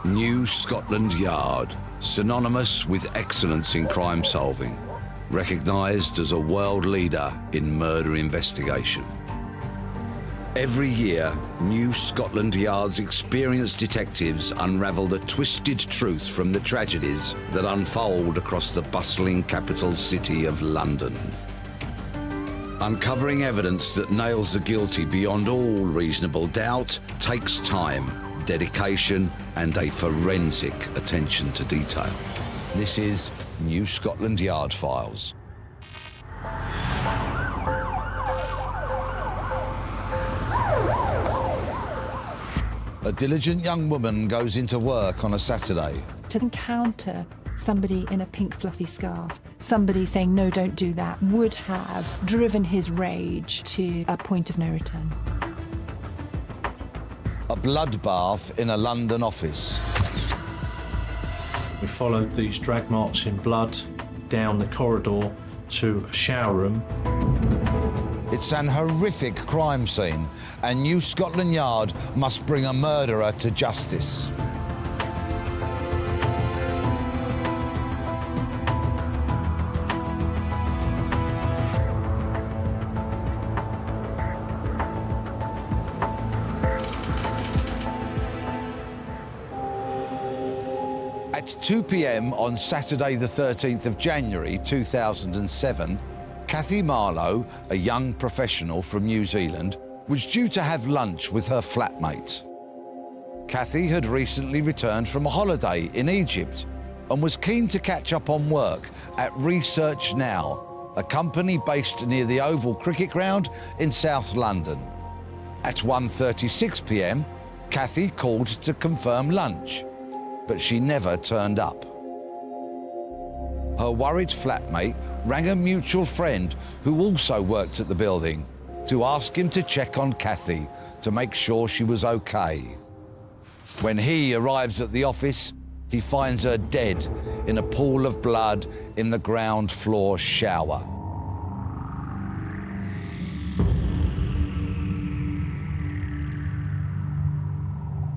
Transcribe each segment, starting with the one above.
New Scotland Yard, synonymous with excellence in crime solving, recognised as a world leader in murder investigation. Every year, New Scotland Yard's experienced detectives unravel the twisted truth from the tragedies that unfold across the bustling capital city of London. Uncovering evidence that nails the guilty beyond all reasonable doubt takes time, dedication and a forensic attention to detail. This is New Scotland Yard Files. A diligent young woman goes into work on a Saturday. To encounter somebody in a pink fluffy scarf, somebody saying, no, don't do that, would have driven his rage to a point of no return. A bloodbath in a London office. We followed these drag marks in blood down the corridor to a shower room. It's an horrific crime scene, and New Scotland Yard must bring a murderer to justice. At 2 p.m. on Saturday the 13th of January 2007, Cathy Marlow, a young professional from New Zealand, was due to have lunch with her flatmate. Cathy had recently returned from a holiday in Egypt and was keen to catch up on work at Research Now, a company based near the Oval Cricket Ground in South London. At 1:36 p.m, Cathy called to confirm lunch, but she never turned up. Her worried flatmate rang a mutual friend who also worked at the building to ask him to check on Cathy to make sure she was okay. When he arrives at the office, he finds her dead in a pool of blood in the ground floor shower.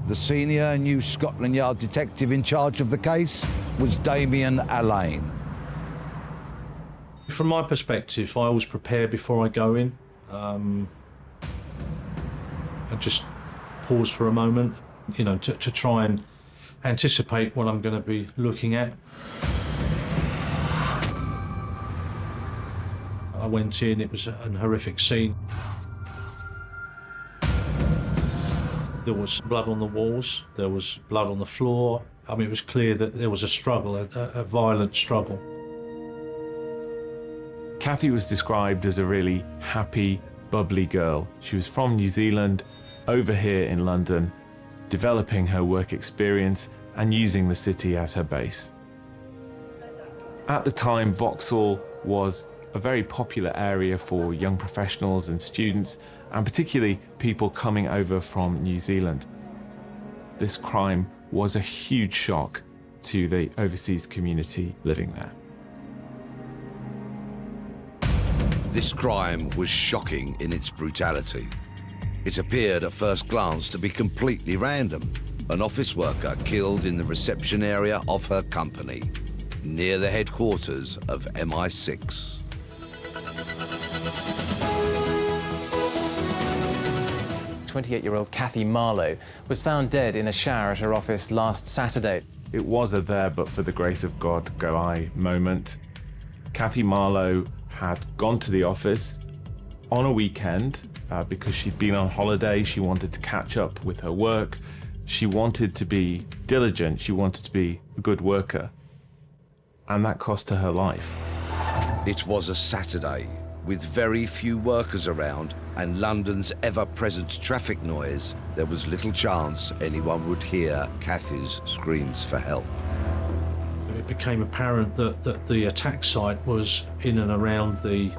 The senior New Scotland Yard detective in charge of the case was Damien Allain. From my perspective, I always prepare before I go in. I just pause for a moment, you know, to try and anticipate what I'm going to be looking at. I went in, it was an horrific scene. There was blood on the walls, there was blood on the floor. I mean, it was clear that there was a struggle, a violent struggle. Cathy was described as a really happy, bubbly girl. She was from New Zealand, over here in London, developing her work experience and using the city as her base. At the time, Vauxhall was a very popular area for young professionals and students, and particularly people coming over from New Zealand. This crime was a huge shock to the overseas community living there. This crime was shocking in its brutality. It appeared at first glance to be completely random. An office worker killed in the reception area of her company, near the headquarters of MI6. 28-year-old Cathy Marlow was found dead in a shower at her office last Saturday. It was a there but for the grace of God go I moment. Cathy Marlow had gone to the office on a weekend because she'd been on holiday. She wanted to catch up with her work. She wanted to be diligent. She wanted to be a good worker. And that cost her life. It was a Saturday with very few workers around and London's ever-present traffic noise. There was little chance anyone would hear Cathy's screams for help. It became apparent that the attack site was in and around the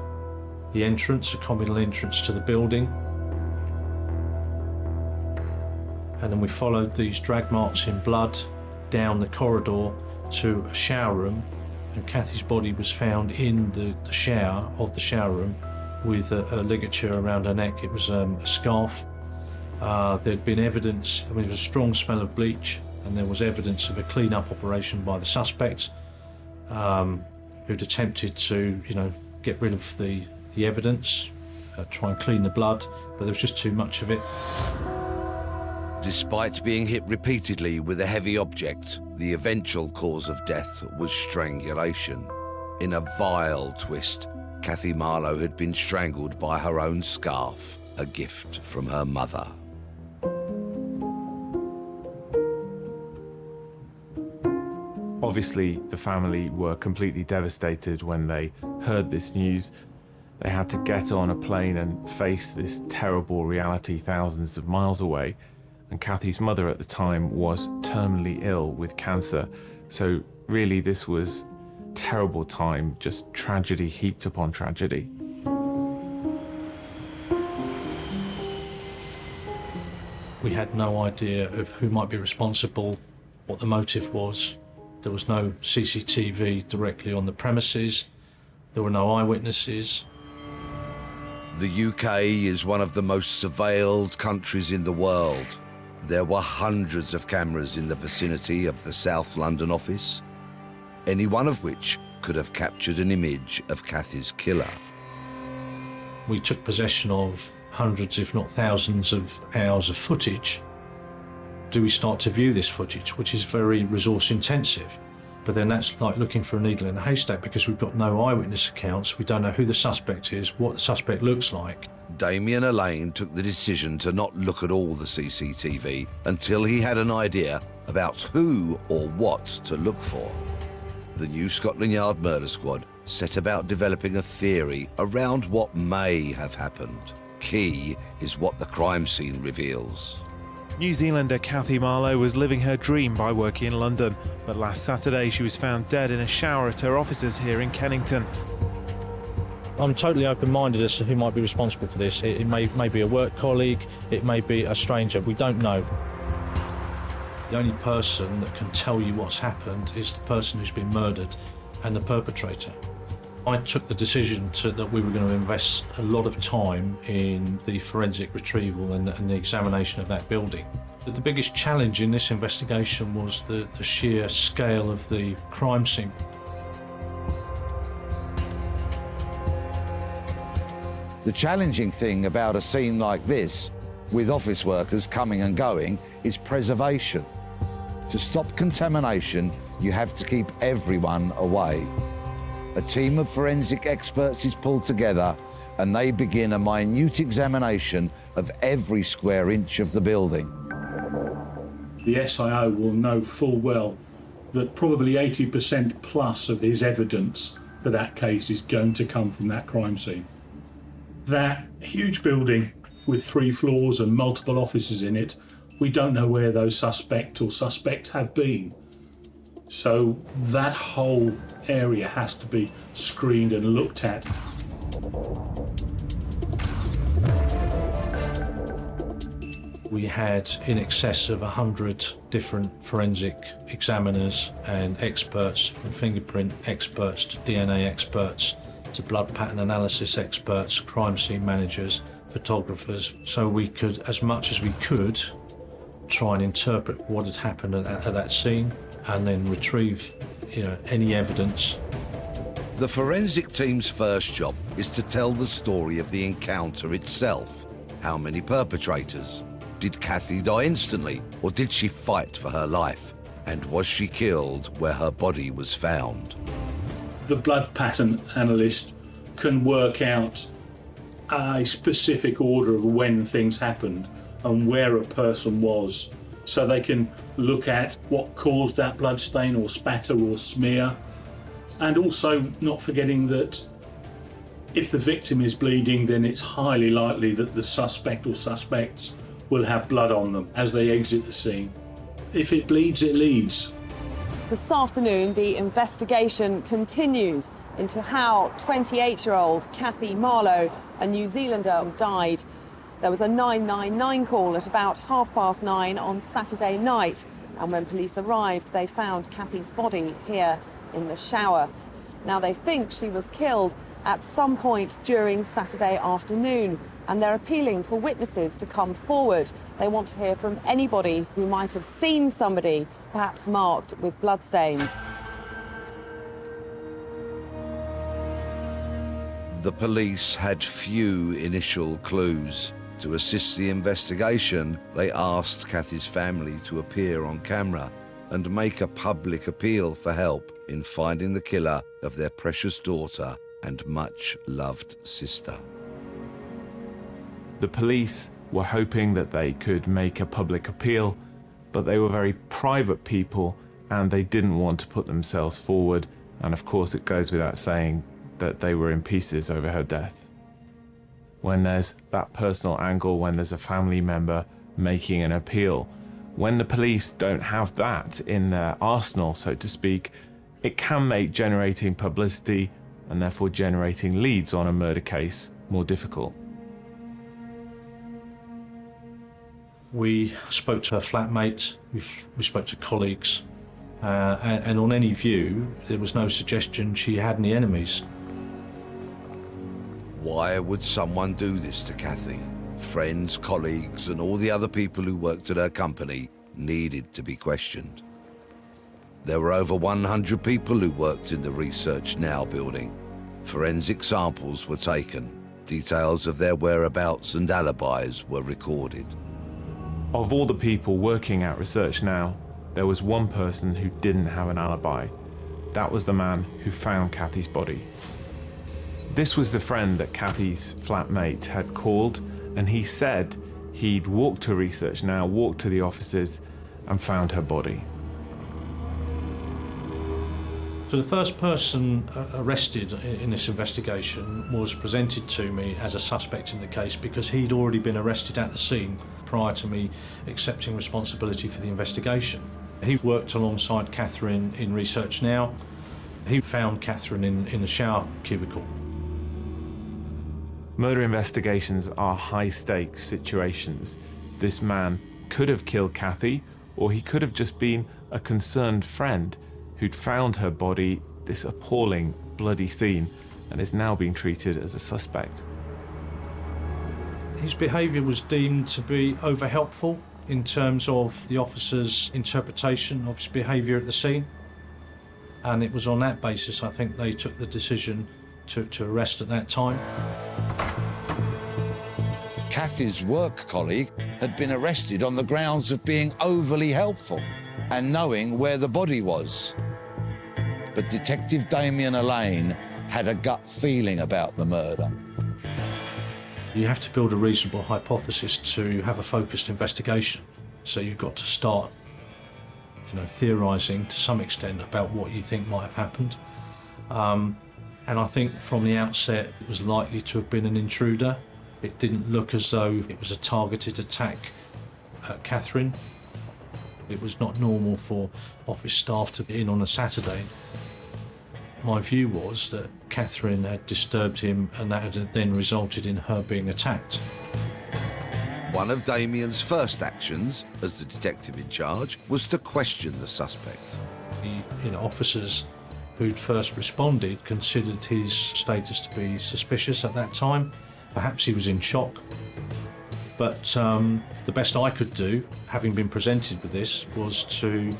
entrance, a communal entrance to the building. And then we followed these drag marks in blood down the corridor to a shower room, and Cathy's body was found in the shower of the shower room with a ligature around her neck. It was a scarf. There'd been evidence, I mean, there was a strong smell of bleach and there was evidence of a clean-up operation by the suspect, who'd attempted to, get rid of the evidence, try and clean the blood, but there was just too much of it. Despite being hit repeatedly with a heavy object, the eventual cause of death was strangulation. In a vile twist, Cathy Marlow had been strangled by her own scarf, a gift from her mother. Obviously, the family were completely devastated when they heard this news. They had to get on a plane and face this terrible reality thousands of miles away. And Cathy's mother at the time was terminally ill with cancer. So really, this was a terrible time, just tragedy heaped upon tragedy. We had no idea of who might be responsible, what the motive was. There was no CCTV directly on the premises. There were no eyewitnesses. The UK is one of the most surveilled countries in the world. There were hundreds of cameras in the vicinity of the South London office, any one of which could have captured an image of Cathy's killer. We took possession of hundreds, if not thousands, of hours of footage. Do we start to view this footage, which is very resource intensive? But then that's like looking for a needle in a haystack, because we've got no eyewitness accounts. We don't know who the suspect is, what the suspect looks like. Damien Allain took the decision to not look at all the CCTV until he had an idea about who or what to look for. The new Scotland Yard murder squad set about developing a theory around what may have happened. Key is what the crime scene reveals. New Zealander Cathy Marlow was living her dream by working in London, but last Saturday she was found dead in a shower at her offices here in Kennington. I'm totally open-minded as to who might be responsible for this. It may be a work colleague, it may be a stranger, we don't know. The only person that can tell you what's happened is the person who's been murdered and the perpetrator. I took the decision that we were going to invest a lot of time in the forensic retrieval and the examination of that building. But the biggest challenge in this investigation was the sheer scale of the crime scene. The challenging thing about a scene like this, with office workers coming and going, is preservation. To stop contamination, you have to keep everyone away. A team of forensic experts is pulled together and they begin a minute examination of every square inch of the building. The SIO will know full well that probably 80% plus of his evidence for that case is going to come from that crime scene. That huge building with 3 floors and multiple offices in it, we don't know where those suspect or suspects have been. So that whole area has to be screened and looked at. We had in excess of 100 different forensic examiners and experts, from fingerprint experts to DNA experts to blood pattern analysis experts, crime scene managers, photographers, so we could, as much as we could, try and interpret what had happened at that scene and then retrieve, any evidence. The forensic team's first job is to tell the story of the encounter itself. How many perpetrators? Did Cathy die instantly, or did she fight for her life? And was she killed where her body was found? The blood pattern analyst can work out a specific order of when things happened and where a person was, so they can look at what caused that blood stain or spatter or smear, and also not forgetting that if the victim is bleeding, then it's highly likely that the suspect or suspects will have blood on them as they exit the scene. If it bleeds, it leads. This afternoon, the investigation continues into how 28-year-old Cathy Marlow, a New Zealander, died. There was a 999 call at about 9:30 on Saturday night, and when police arrived, they found Cathy's body here in the shower. Now, they think she was killed at some point during Saturday afternoon, and they're appealing for witnesses to come forward. They want to hear from anybody who might have seen somebody, perhaps marked with bloodstains. The police had few initial clues. To assist the investigation, they asked Cathy's family to appear on camera and make a public appeal for help in finding the killer of their precious daughter and much-loved sister. The police were hoping that they could make a public appeal, but they were very private people and they didn't want to put themselves forward. And of course, it goes without saying that they were in pieces over her death. When there's that personal angle, when there's a family member making an appeal, when the police don't have that in their arsenal, so to speak, it can make generating publicity and therefore generating leads on a murder case more difficult. We spoke to her flatmates, we spoke to colleagues, and on any view, there was no suggestion she had any enemies. Why would someone do this to Cathy? Friends, colleagues, and all the other people who worked at her company needed to be questioned. There were over 100 people who worked in the Research Now building. Forensic samples were taken. Details of their whereabouts and alibis were recorded. Of all the people working at Research Now, there was one person who didn't have an alibi. That was the man who found Cathy's body. This was the friend that Cathy's flatmate had called, and he said he'd walked to Research Now, walked to the offices, and found her body. So the first person arrested in this investigation was presented to me as a suspect in the case because he'd already been arrested at the scene prior to me accepting responsibility for the investigation. He worked alongside Catherine in Research Now. He found Catherine in the shower cubicle. Murder investigations are high-stakes situations. This man could have killed Cathy, or he could have just been a concerned friend who'd found her body, this appalling, bloody scene, and is now being treated as a suspect. His behaviour was deemed to be over-helpful in terms of the officer's interpretation of his behaviour at the scene, and it was on that basis I think they took the decision to arrest at that time. Cathy's work colleague had been arrested on the grounds of being overly helpful and knowing where the body was. But Detective Damien Allain had a gut feeling about the murder. You have to build a reasonable hypothesis to have a focused investigation. So you've got to start, theorising to some extent about what you think might have happened. And I think from the outset it was likely to have been an intruder. It didn't look as though it was a targeted attack at Catherine. It was not normal for office staff to be in on a Saturday. My view was that Catherine had disturbed him and that had then resulted in her being attacked. One of Damien's first actions as the detective in charge was to question the suspect. The officers who'd first responded considered his status to be suspicious at that time. Perhaps he was in shock. But the best I could do, having been presented with this, was to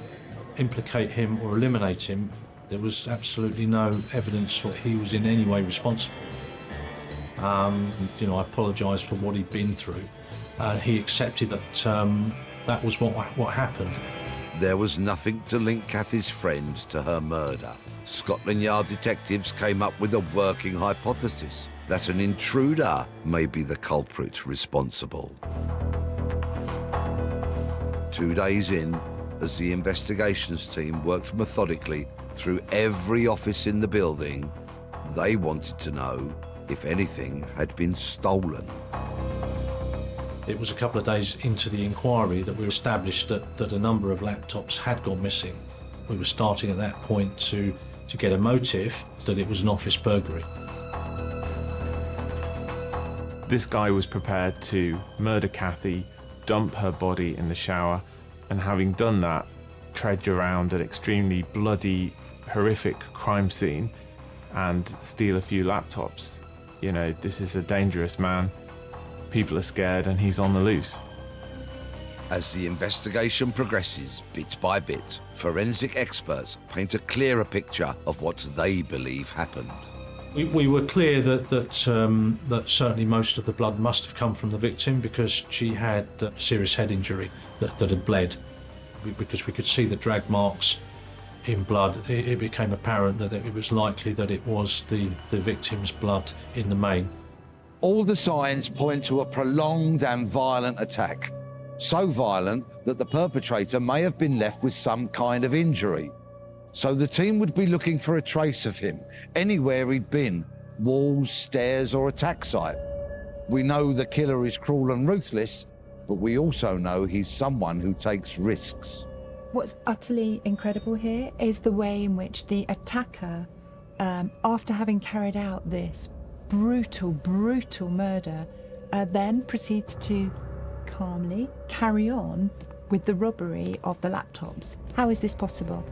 implicate him or eliminate him. There was absolutely no evidence that he was in any way responsible. I apologised for what he'd been through. He accepted that that was what happened. There was nothing to link Cathy's friend to her murder. Scotland Yard detectives came up with a working hypothesis that an intruder may be the culprit responsible. 2 days in, as the investigations team worked methodically through every office in the building, they wanted to know if anything had been stolen. It was a couple of days into the inquiry that we established that a number of laptops had gone missing. We were starting at that point to get a motive that it was an office burglary. This guy was prepared to murder Cathy, dump her body in the shower, and having done that, trudge around an extremely bloody, horrific crime scene and steal a few laptops. This is a dangerous man. people are scared and he's on the loose. As the investigation progresses bit by bit, forensic experts paint a clearer picture of what they believe happened. We were clear that certainly most of the blood must have come from the victim because she had a serious head injury that had bled. Because we could see the drag marks in blood, it became apparent that it was likely that it was the victim's blood in the main. All the signs point to a prolonged and violent attack. So violent that the perpetrator may have been left with some kind of injury. So the team would be looking for a trace of him, anywhere he'd been, walls, stairs or attack site. We know the killer is cruel and ruthless, but we also know he's someone who takes risks. What's utterly incredible here is the way in which the attacker, after having carried out this brutal murder, then proceeds to calmly carry on with the robbery of the laptops. How is this possible?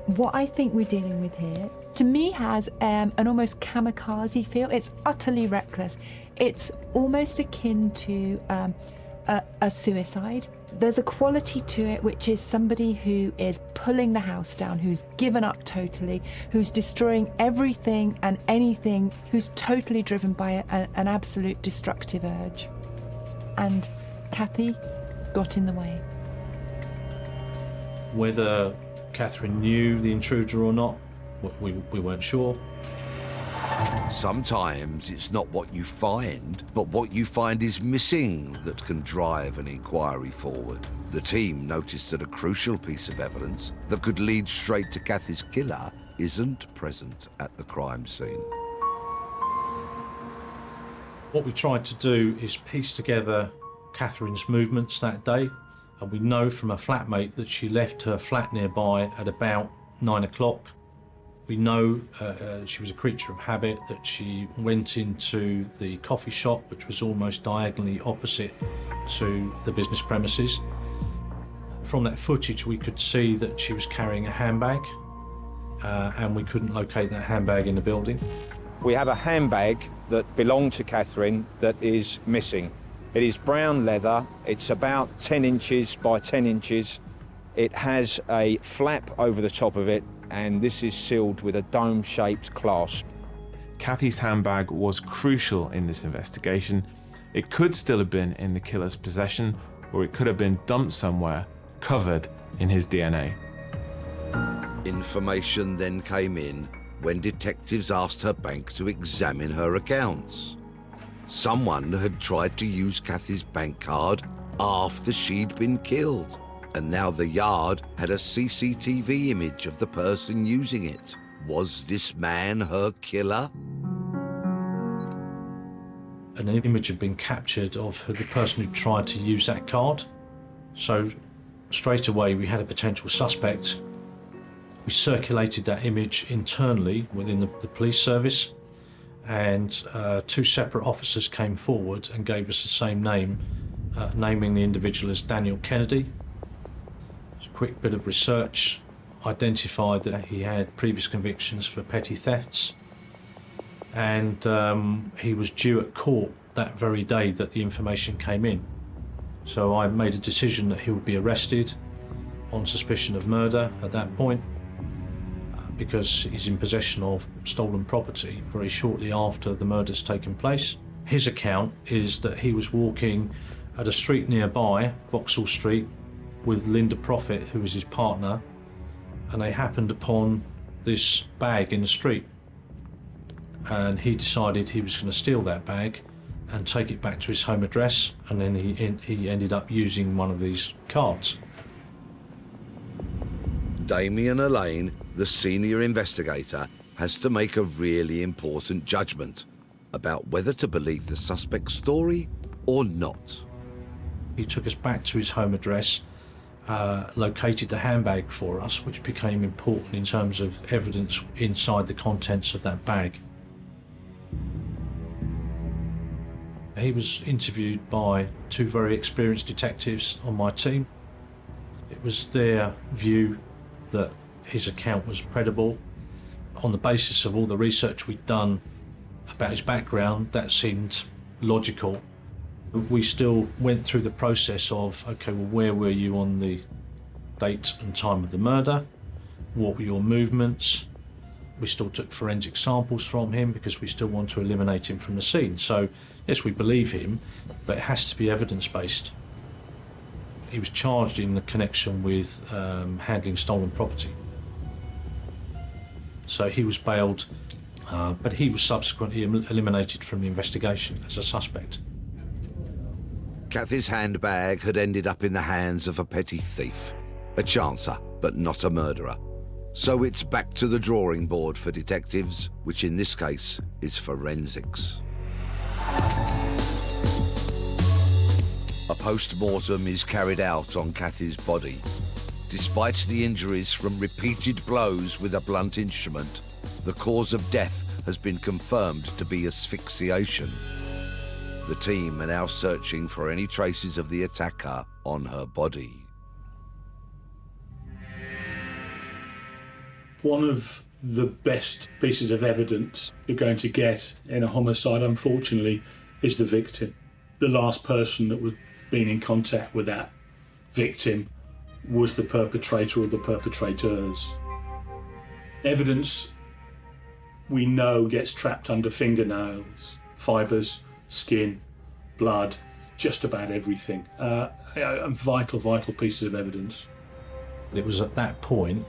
What I think we're dealing with here, to me, has an almost kamikaze feel. It's utterly reckless. It's almost akin to a suicide. There's a quality to it which is somebody who is pulling the house down, who's given up totally, who's destroying everything and anything, who's totally driven by an absolute destructive urge. And Cathy got in the way. Whether Catherine knew the intruder or not, we weren't sure. Sometimes it's not what you find, but what you find is missing that can drive an inquiry forward. The team noticed that a crucial piece of evidence that could lead straight to Cathy's killer isn't present at the crime scene. What we tried to do is piece together Catherine's movements that day, and we know from a flatmate that she left her flat nearby at about 9 o'clock. We know she was a creature of habit, that she went into the coffee shop, which was almost diagonally opposite to the business premises. From that footage, we could see that she was carrying a handbag, and we couldn't locate that handbag in the building. We have a handbag that belonged to Catherine that is missing. It is brown leather, it's about 10 inches by 10 inches. It has a flap over the top of it, and this is sealed with a dome-shaped clasp. Cathy's handbag was crucial in this investigation. It could still have been in the killer's possession, or it could have been dumped somewhere, covered in his DNA. Information then came in when detectives asked her bank to examine her accounts. Someone had tried to use Cathy's bank card after she'd been killed, and now the Yard had a CCTV image of the person using it. Was this man her killer? An image had been captured of the person who tried to use that card. So straight away we had a potential suspect. We circulated that image internally within the police service, and two separate officers came forward and gave us the same name, naming the individual as Daniel Kennedy. A quick bit of research identified that he had previous convictions for petty thefts, and he was due at court that very day that the information came in. So I made a decision that he would be arrested on suspicion of murder at that point, because he's in possession of stolen property very shortly after the murder's taken place. His account is that he was walking at a street nearby, Vauxhall Street, with Linda Profit, who was his partner, and they happened upon this bag in the street. And he decided he was going to steal that bag and take it back to his home address, and then he ended up using one of these cards. Damien Allain, the senior investigator, has to make a really important judgment about whether to believe the suspect's story or not. He took us back to his home address, located the handbag for us, which became important in terms of evidence inside the contents of that bag. He was interviewed by two very experienced detectives on my team. It was their view that his account was credible. On the basis of all the research we'd done about his background, that seemed logical We still went through the process of, okay, well, where were you on the date and time of the murder? What were your movements? We still took forensic samples from him because we still want to eliminate him from the scene. So, yes, we believe him, but it has to be evidence-based. He was charged in connection with handling stolen property. So he was bailed, but he was subsequently eliminated from the investigation as a suspect. Cathy's handbag had ended up in the hands of a petty thief, a chancer, but not a murderer. So it's back to the drawing board for detectives, which in this case is forensics. A post-mortem is carried out on Cathy's body. Despite the injuries from repeated blows with a blunt instrument, the cause of death has been confirmed to be asphyxiation. The team are now searching for any traces of the attacker on her body. One of the best pieces of evidence you're going to get in a homicide, unfortunately, is the victim. The last person that was been in contact with that victim was the perpetrator or the perpetrators. Evidence we know gets trapped under fingernails, fibres, skin, blood, just about everything. Vital pieces of evidence. It was at that point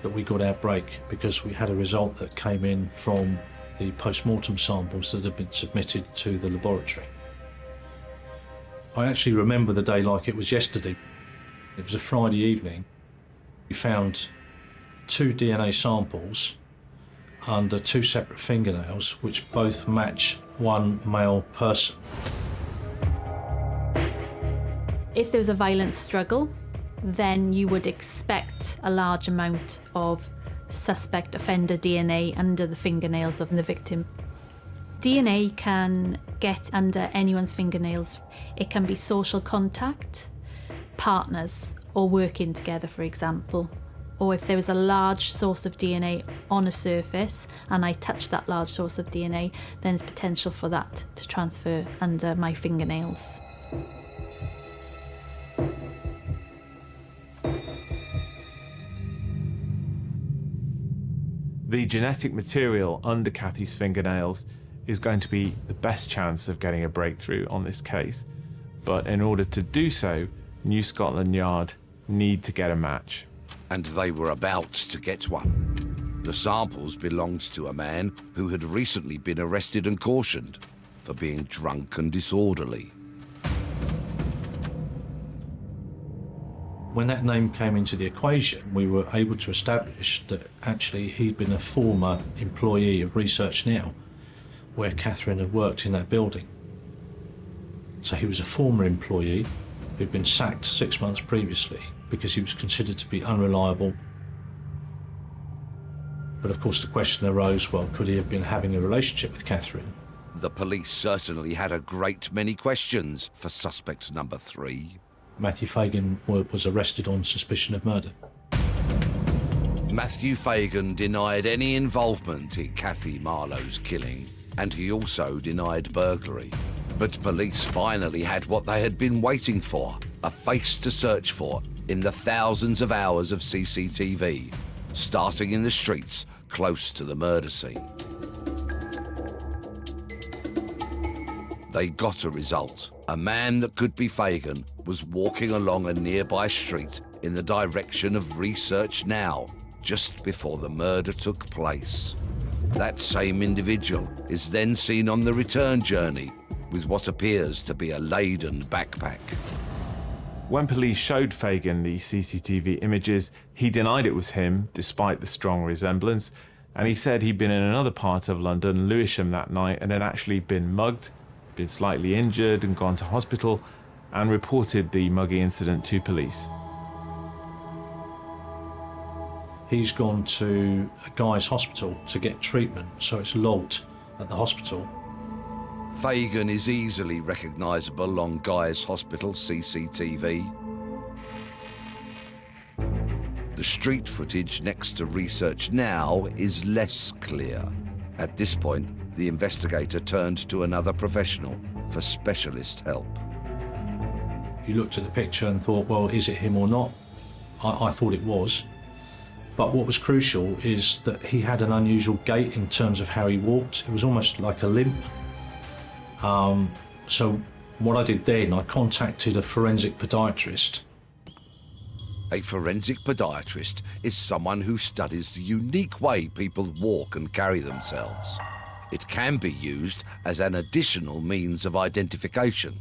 that we got our break because we had a result that came in from the post-mortem samples that had been submitted to the laboratory. I actually remember the day like it was yesterday. It was a Friday evening. We found 2 DNA samples under 2 separate fingernails, which both match one male person. If there was a violent struggle, then you would expect a large amount of suspect offender DNA under the fingernails of the victim. DNA can get under anyone's fingernails. It can be social contact, partners, or working together, for example. Or if there was a large source of DNA on a surface and I touched that large source of DNA, then there's potential for that to transfer under my fingernails. The genetic material under Cathy's fingernails is going to be the best chance of getting a breakthrough on this case. But in order to do so, New Scotland Yard need to get a match. And they were about to get one. The samples belonged to a man who had recently been arrested and cautioned for being drunk and disorderly. When that name came into the equation, we were able to establish that actually he'd been a former employee of Research Now, where Catherine had worked in that building. So he was a former employee who'd been sacked 6 months previously because he was considered to be unreliable. But of course the question arose, well, could he have been having a relationship with Catherine? The police certainly had a great many questions for suspect number 3. Matthew Fagan was arrested on suspicion of murder. Matthew Fagan denied any involvement in Cathy Marlow's killing, and he also denied burglary. But police finally had what they had been waiting for, a face to search for in the thousands of hours of CCTV, starting in the streets close to the murder scene. They got a result. A man that could be Fagan was walking along a nearby street in the direction of Research Now, just before the murder took place. That same individual is then seen on the return journey with what appears to be a laden backpack. When police showed Fagan the CCTV images, he denied it was him, despite the strong resemblance, and he said he'd been in another part of London, Lewisham, that night and had actually been mugged, been slightly injured and gone to hospital, and reported the muggy incident to police. He's gone to a Guy's hospital to get treatment, so it's logged at the hospital. Fagan is easily recognisable on Guy's Hospital CCTV. The street footage next to Research Now is less clear. At this point, the investigator turned to another professional, for specialist help. You looked at the picture and thought, well, is it him or not? I thought it was. But what was crucial is that he had an unusual gait in terms of how he walked. It was almost like a limp. So what I did then, I contacted a forensic podiatrist. A forensic podiatrist is someone who studies the unique way people walk and carry themselves. It can be used as an additional means of identification.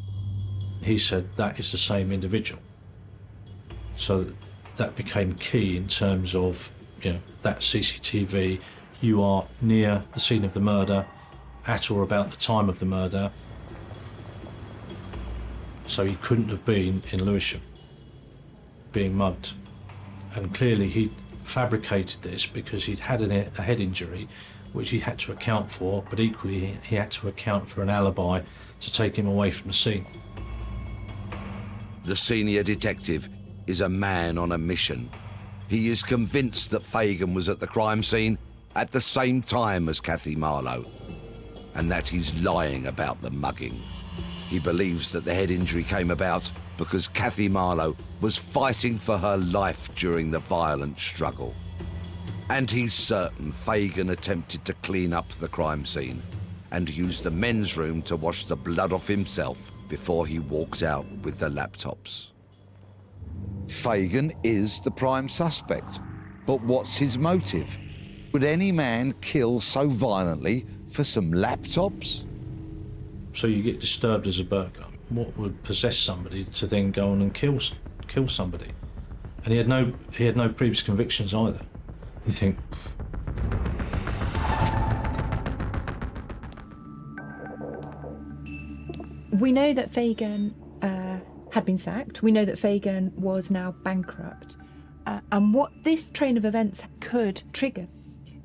He said that is the same individual. So that became key in terms of, that CCTV. You are near the scene of the murder at or about the time of the murder. So he couldn't have been in Lewisham being mugged. And clearly he fabricated this because he'd had a head injury, which he had to account for, but equally he had to account for an alibi to take him away from the scene. The senior detective is a man on a mission. He is convinced that Fagan was at the crime scene at the same time as Cathy Marlow, and that he's lying about the mugging. He believes that the head injury came about because Cathy Marlow was fighting for her life during the violent struggle. And he's certain Fagan attempted to clean up the crime scene and used the men's room to wash the blood off himself before he walked out with the laptops. Fagan is the prime suspect, but what's his motive? Would any man kill so violently for some laptops? So you get disturbed as a burglar. What would possess somebody to then go on and kill somebody? And he had no previous convictions either. You think, We know that Fagan had been sacked. We know that Fagan was now bankrupt. And what this train of events could trigger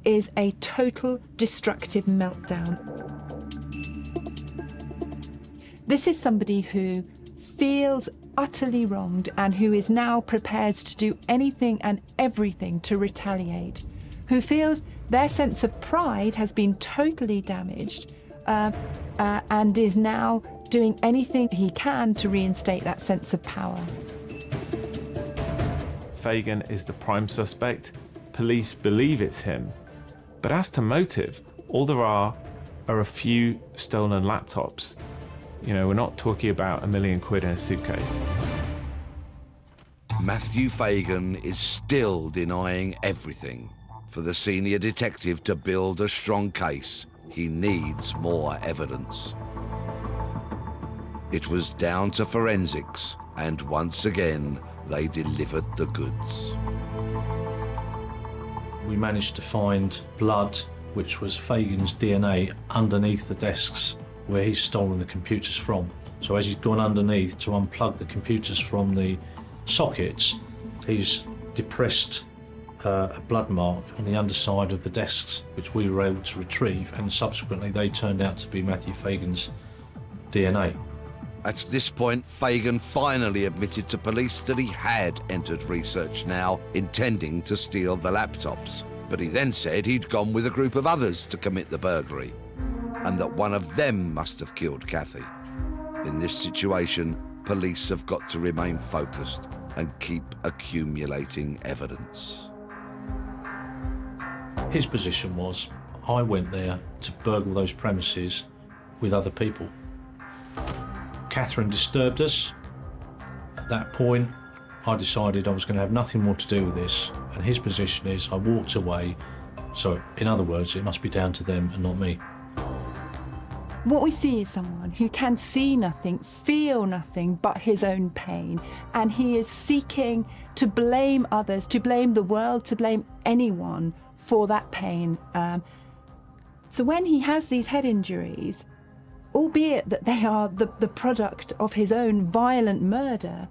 is a total destructive meltdown. This is somebody who feels utterly wronged and who is now prepared to do anything and everything to retaliate, who feels their sense of pride has been totally damaged and is now doing anything he can to reinstate that sense of power. Fagan is the prime suspect. Police believe it's him. But as to motive, all there are a few stolen laptops. We're not talking about £1 million in a suitcase. Matthew Fagan is still denying everything. For the senior detective to build a strong case, he needs more evidence. It was down to forensics, and once again, they delivered the goods. we managed to find blood, which was Fagan's DNA, underneath the desks where he's stolen the computers from. So as he's gone underneath to unplug the computers from the sockets, he's depressed a blood mark on the underside of the desks, which we were able to retrieve, and subsequently they turned out to be Matthew Fagan's DNA. At this point, Fagan finally admitted to police that he had entered Research Now intending to steal the laptops, but he then said he'd gone with a group of others to commit the burglary, and that one of them must have killed Cathy. In this situation, police have got to remain focused and keep accumulating evidence. His position was, I went there to burgle those premises with other people. Catherine disturbed us. At that point, I decided I was going to have nothing more to do with this, and his position is I walked away, so in other words, it must be down to them and not me. What we see is someone who can see nothing, feel nothing but his own pain, and he is seeking to blame others, to blame the world, to blame anyone for that pain. So when he has these head injuries, albeit that they are the product of his own violent murder,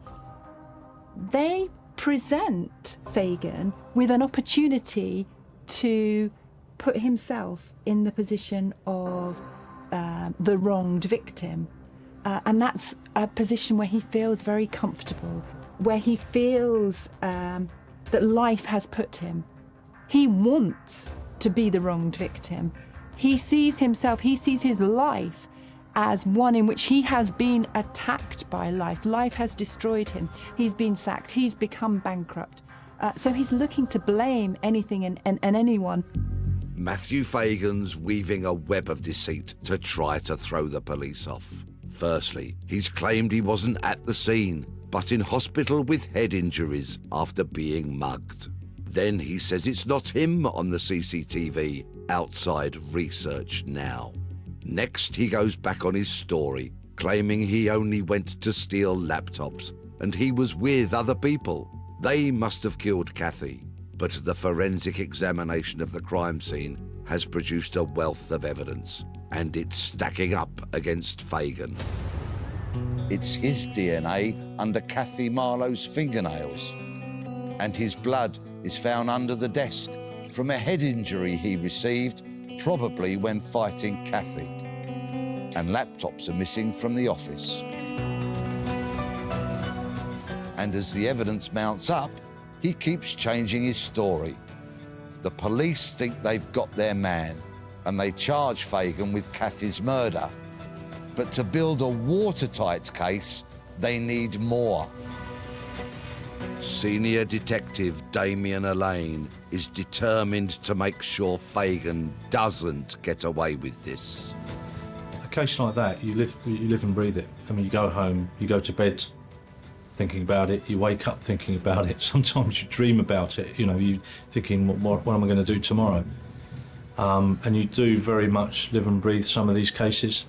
they present Fagan with an opportunity to put himself in the position of the wronged victim. And that's a position where he feels very comfortable, where he feels that life has put him. He wants to be the wronged victim. He sees himself, he sees his life as one in which he has been attacked by life. Life has destroyed him. He's been sacked. He's become bankrupt. So he's looking to blame anything and anyone. Matthew Fagan's weaving a web of deceit to try to throw the police off. Firstly, he's claimed he wasn't at the scene, but in hospital with head injuries after being mugged. Then he says it's not him on the CCTV outside Research Now. Next, he goes back on his story, claiming he only went to steal laptops and he was with other people. They must have killed Cathy, but the forensic examination of the crime scene has produced a wealth of evidence, and it's stacking up against Fagan. It's his DNA under Cathy Marlow's fingernails, and his blood is found under the desk from a head injury he received, probably when fighting Cathy. And laptops are missing from the office. And as the evidence mounts up, he keeps changing his story. The police think they've got their man, and they charge Fagan with Cathy's murder. But to build a watertight case, they need more. Senior Detective Damien Elaine is determined to make sure Fagan doesn't get away with this. A case like that, you live and breathe it. I mean, you go home, you go to bed thinking about it, you wake up thinking about it. Sometimes you dream about it, you know, you thinking, what am I going to do tomorrow? And you do very much live and breathe some of these cases.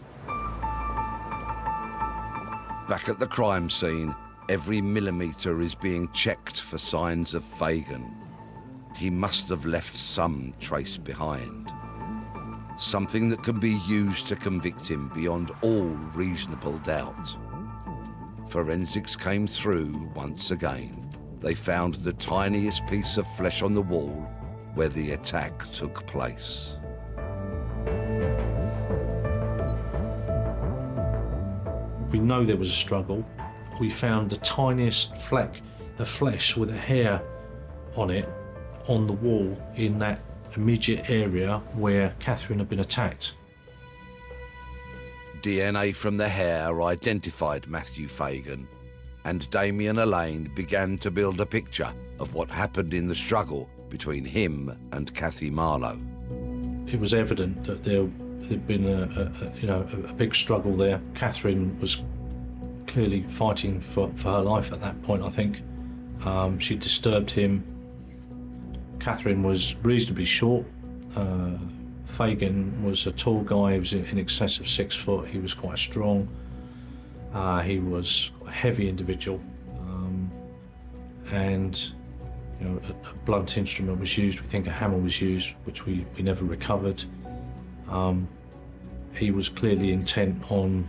Back at the crime scene, every millimetre is being checked for signs of Fagan. He must have left some trace behind. Something that can be used to convict him beyond all reasonable doubt. Forensics came through once again. They found the tiniest piece of flesh on the wall where the attack took place. We know there was a struggle. We found the tiniest fleck of flesh with a hair on it on the wall in that immediate area where Catherine had been attacked. DNA from the hair identified Matthew Fagan, and Damien Elaine began to build a picture of what happened in the struggle between him and Cathy Marlow. It was evident that there'd been a big struggle there. Catherine was clearly fighting for her life at that point, I think. She disturbed him. Catherine was reasonably short. Fagan was a tall guy. He was in excess of 6 foot. He was quite strong. He was a heavy individual. And you know, a blunt instrument was used. We think a hammer was used, which we never recovered. He was clearly intent on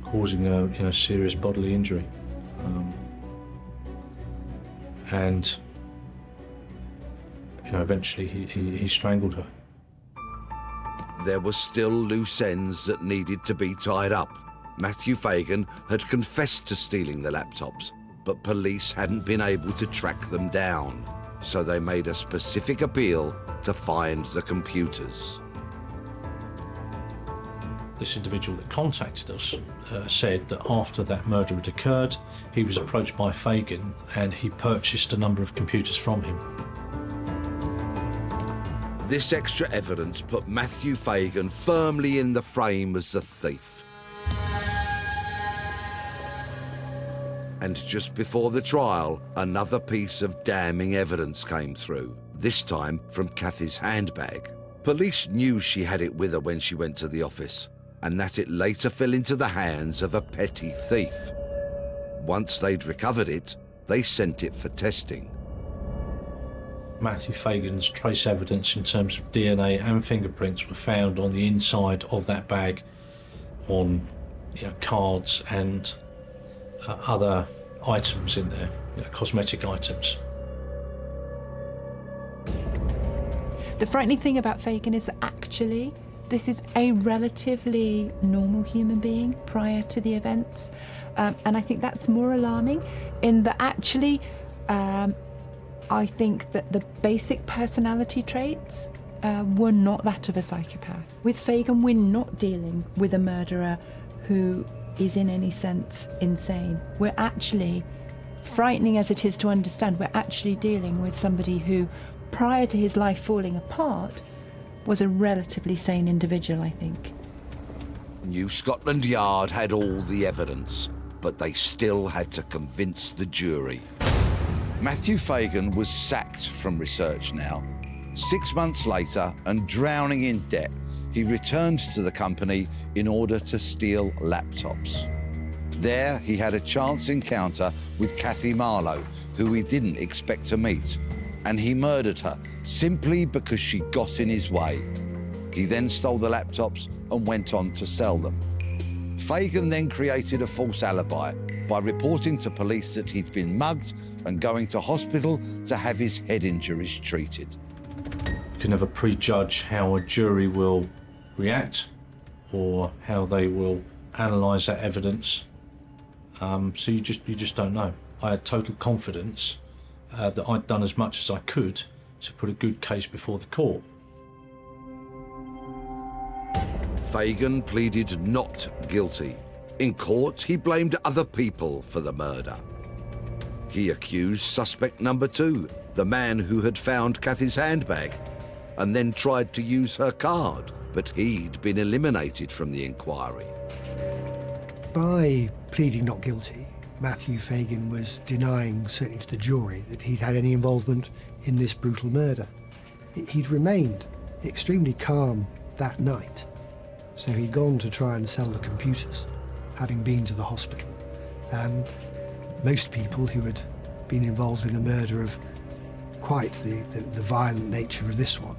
causing a serious bodily injury. And eventually he strangled her. There were still loose ends that needed to be tied up. Matthew Fagan had confessed to stealing the laptops, but police hadn't been able to track them down, so they made a specific appeal to find the computers. This individual that contacted us said that after that murder had occurred, he was approached by Fagan and he purchased a number of computers from him. This extra evidence put Matthew Fagan firmly in the frame as the thief. And just before the trial, another piece of damning evidence came through, this time from Cathy's handbag. Police knew she had it with her when she went to the office, and that it later fell into the hands of a petty thief. Once they'd recovered it, they sent it for testing. Matthew Fagan's trace evidence in terms of DNA and fingerprints were found on the inside of that bag, on cards and other items in there, cosmetic items. The frightening thing about Fagan is that actually this is a relatively normal human being prior to the events. And I think that's more alarming in that actually I think that the basic personality traits were not that of a psychopath. With Fagan, we're not dealing with a murderer who is in any sense insane. We're actually, frightening as it is to understand, we're actually dealing with somebody who, prior to his life falling apart, was a relatively sane individual, I think. New Scotland Yard had all the evidence, but they still had to convince the jury. Matthew Fagan was sacked from research now. 6 months later, and drowning in debt, he returned to the company in order to steal laptops. There, he had a chance encounter with Cathy Marlow, who he didn't expect to meet, and he murdered her simply because she got in his way. He then stole the laptops and went on to sell them. Fagan then created a false alibi by reporting to police that he'd been mugged and going to hospital to have his head injuries treated. You can never prejudge how a jury will react or how they will analyse that evidence. So you just don't know. I had total confidence that I'd done as much as I could to put a good case before the court. Fagan pleaded not guilty. In court, he blamed other people for the murder. He accused suspect number 2, the man who had found Cathy's handbag, and then tried to use her card, but he'd been eliminated from the inquiry. By pleading not guilty, Matthew Fagan was denying, certainly to the jury, that he'd had any involvement in this brutal murder. He'd remained extremely calm that night. So he'd gone to try and sell the computers, having been to the hospital. Most people who had been involved in a murder of quite the violent nature of this one,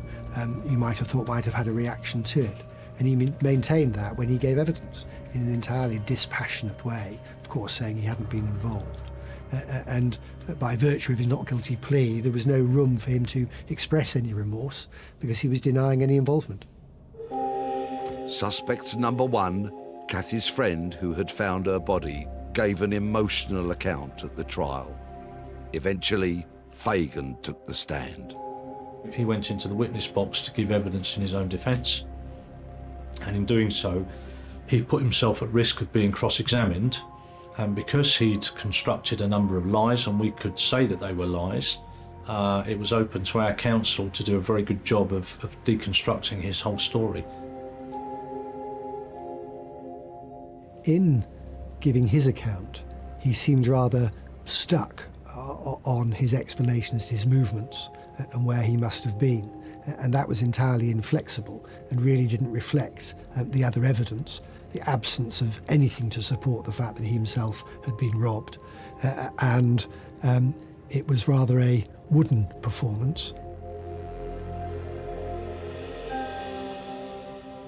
you might have thought might have had a reaction to it. And he maintained that when he gave evidence in an entirely dispassionate way, of course saying he hadn't been involved. And by virtue of his not guilty plea, there was no room for him to express any remorse because he was denying any involvement. Suspect number 1, Cathy's friend who had found her body, gave an emotional account at the trial. Eventually, Fagan took the stand. He went into the witness box to give evidence in his own defence, and in doing so, he put himself at risk of being cross-examined, and because he'd constructed a number of lies, and we could say that they were lies, it was open to our counsel to do a very good job of deconstructing his whole story. In giving his account, he seemed rather stuck on his explanations, his movements, and where he must have been. And that was entirely inflexible and really didn't reflect the other evidence, the absence of anything to support the fact that he himself had been robbed. And it was rather a wooden performance.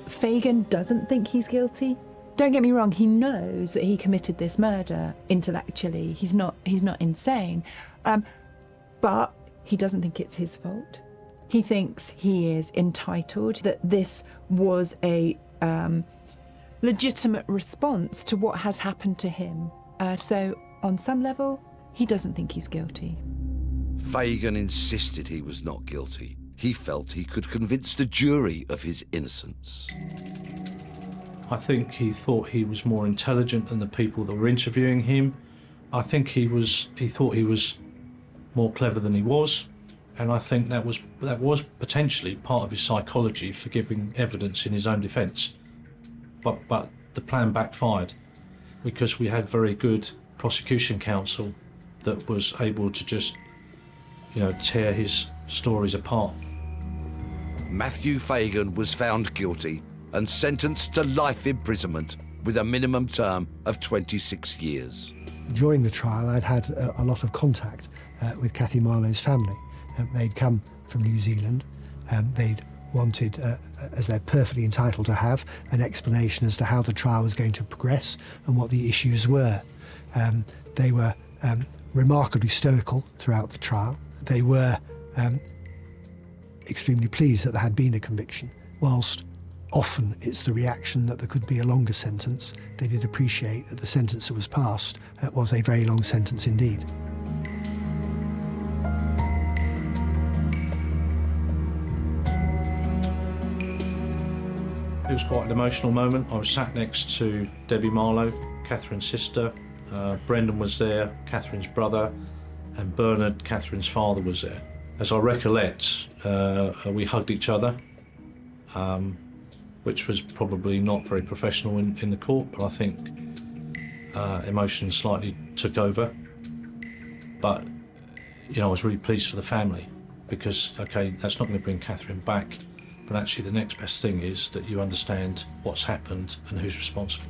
Fagan doesn't think he's guilty. Don't get me wrong, he knows that he committed this murder intellectually. He's not insane. But he doesn't think it's his fault. He thinks he is entitled, that this was a legitimate response to what has happened to him. So on some level, he doesn't think he's guilty. Fagan insisted he was not guilty. He felt he could convince the jury of his innocence. I think he thought he was more intelligent than the people that were interviewing him. I think he thought he was more clever than he was, and I think that was potentially part of his psychology for giving evidence in his own defence. But the plan backfired because we had very good prosecution counsel that was able to just, tear his stories apart. Matthew Fagan was found guilty and sentenced to life imprisonment with a minimum term of 26 years. During the trial, I'd had a lot of contact with Cathy Marlow's family. They'd come from New Zealand. They'd wanted, as they're perfectly entitled to have, an explanation as to how the trial was going to progress and what the issues were. They were remarkably stoical throughout the trial. They were extremely pleased that there had been a conviction, whilst often it's the reaction that there could be a longer sentence. They did appreciate that the sentence that was passed was a very long sentence indeed. It was quite an emotional moment. I was sat next to Debbie Marlow, Catherine's sister. Brendan was there, Catherine's brother, and Bernard, Catherine's father, was there. As I recollect, we hugged each other, which was probably not very professional in the court, but I think emotions slightly took over. But, I was really pleased for the family because, okay, that's not going to bring Catherine back, but actually the next best thing is that you understand what's happened and who's responsible.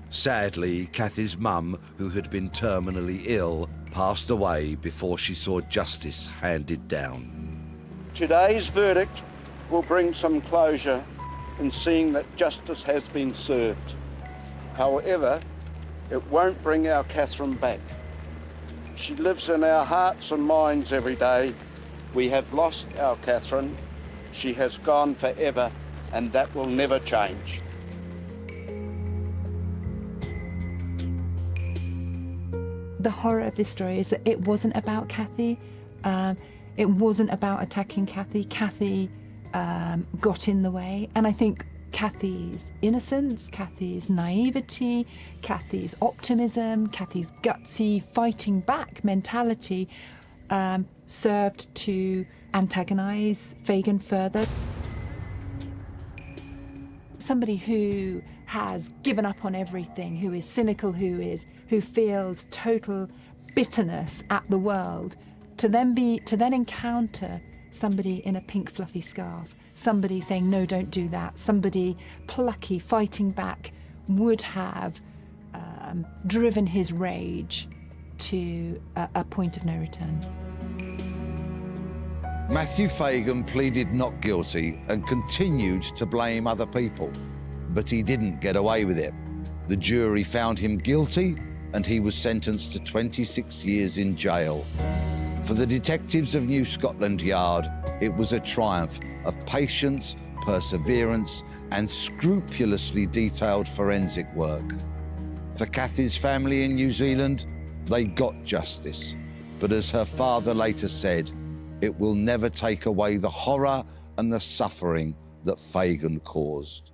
Sadly, Cathy's mum, who had been terminally ill, passed away before she saw justice handed down. Today's verdict will bring some closure in seeing that justice has been served. However, it won't bring our Catherine back. She lives in our hearts and minds every day. We have lost our Catherine. She has gone forever, and that will never change. The horror of this story is that it wasn't about Cathy. It wasn't about attacking Cathy. Cathy got in the way. And I think Cathy's innocence, Cathy's naivety, Cathy's optimism, Cathy's gutsy fighting back mentality served to antagonise Fagan further. Somebody who has given up on everything, who is cynical, who feels total bitterness at the world, to then encounter somebody in a pink fluffy scarf, somebody saying, no, don't do that, somebody plucky, fighting back, would have driven his rage to a point of no return. Matthew Fagan pleaded not guilty and continued to blame other people, but he didn't get away with it. The jury found him guilty and he was sentenced to 26 years in jail. For the detectives of New Scotland Yard, it was a triumph of patience, perseverance, and scrupulously detailed forensic work. For Cathy's family in New Zealand, they got justice, but as her father later said, it will never take away the horror and the suffering that Fagan caused.